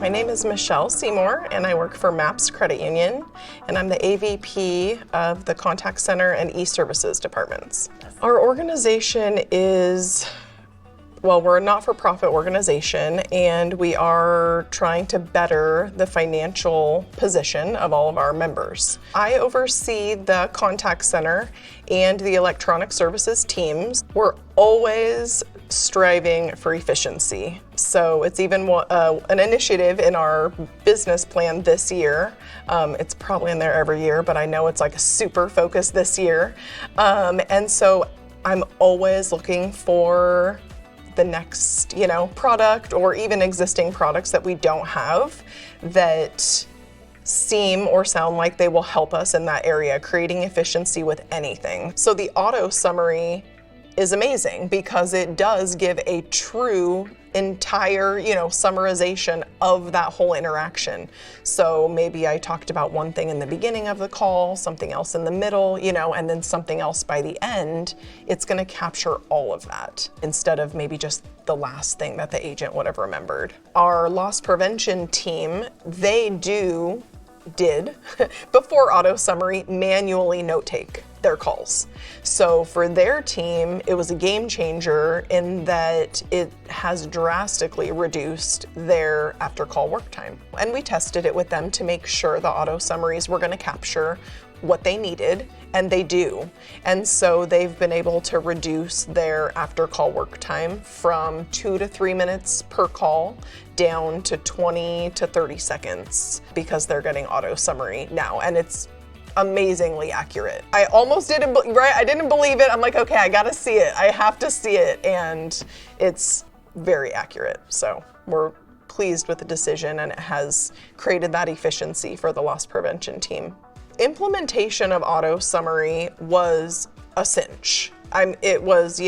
My name is Michelle Seymour, and I work for MAPS Credit Union, and I'm the AVP of the Contact Center and E-Services departments. Our organization is, well, we're a not-for-profit organization, and we are trying to better the financial position of all of our members. I oversee the Contact Center and the Electronic Services teams. We're always striving for efficiency. So it's even an initiative in our business plan this year. It's probably in there every year, but I know it's like a super focus this year. And so I'm always looking for the next, product or even existing products that we don't have that seem or sound like they will help us in that area, creating efficiency with anything. So the AutoSummary is amazing because it does give a true entire, summarization of that whole interaction. So maybe I talked about one thing in the beginning of the call, something else in the middle, and then something else by the end. It's going to capture all of that instead of maybe just the last thing that the agent would have remembered. Our loss prevention team, they did before AutoSummary manually note take their calls. So for their team, it was a game changer in that it has drastically reduced their after call work time. And we tested it with them to make sure the AutoSummaries were going to capture what they needed, and they do. And so they've been able to reduce their after call work time from 2 to 3 minutes per call down to 20 to 30 seconds because they're getting AutoSummary now, and it's amazingly accurate. I almost didn't, I didn't believe it. I'm like, okay, I gotta see it. I have to see it, and it's very accurate. So we're pleased with the decision, and it has created that efficiency for the loss prevention team. Implementation of AutoSummary was a cinch. It was,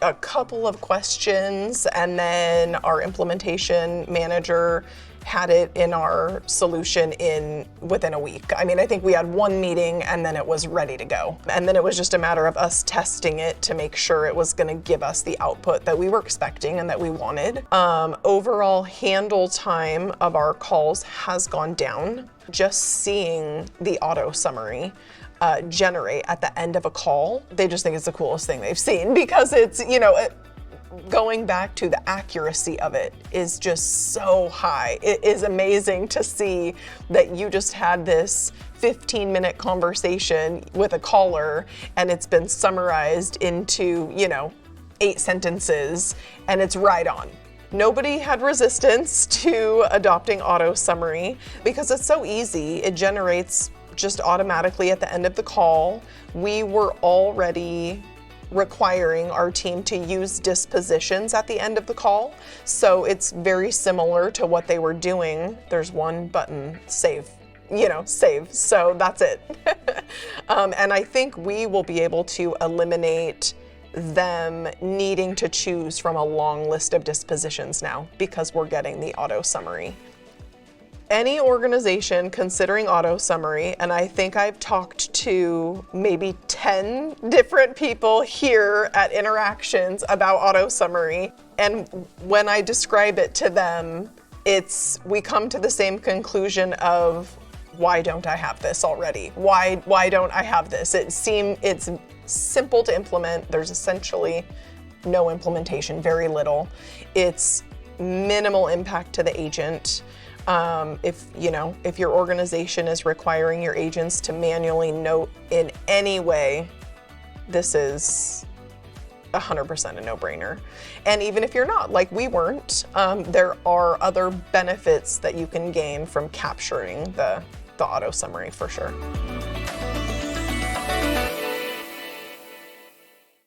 a couple of questions, and then our implementation manager had it in our solution within a week. I think we had one meeting and then it was ready to go. And then it was just a matter of us testing it to make sure it was gonna give us the output that we were expecting and that we wanted. Overall handle time of our calls has gone down. Just seeing the AutoSummary generate at the end of a call, they just think it's the coolest thing they've seen because it's, going back to the accuracy of it is just so high. It is amazing to see that you just had this 15-minute conversation with a caller and it's been summarized into, 8 sentences, and it's right on. Nobody had resistance to adopting AutoSummary because it's so easy. It generates just automatically at the end of the call. We were already requiring our team to use dispositions at the end of the call. So it's very similar to what they were doing. There's one button, save, save. So that's it. And I think we will be able to eliminate them needing to choose from a long list of dispositions now because we're getting the AutoSummary. Any organization considering AutoSummary, and I think I've talked to maybe 10 different people here at Interactions about AutoSummary, and when I describe it to them, we come to the same conclusion of, why don't I have this already? Why don't I have this? It's simple to implement. There's essentially no implementation, very little. It's minimal impact to the agent. If your organization is requiring your agents to manually note in any way, this is 100% a no-brainer. And even if you're not, like we weren't, there are other benefits that you can gain from capturing the AutoSummary for sure.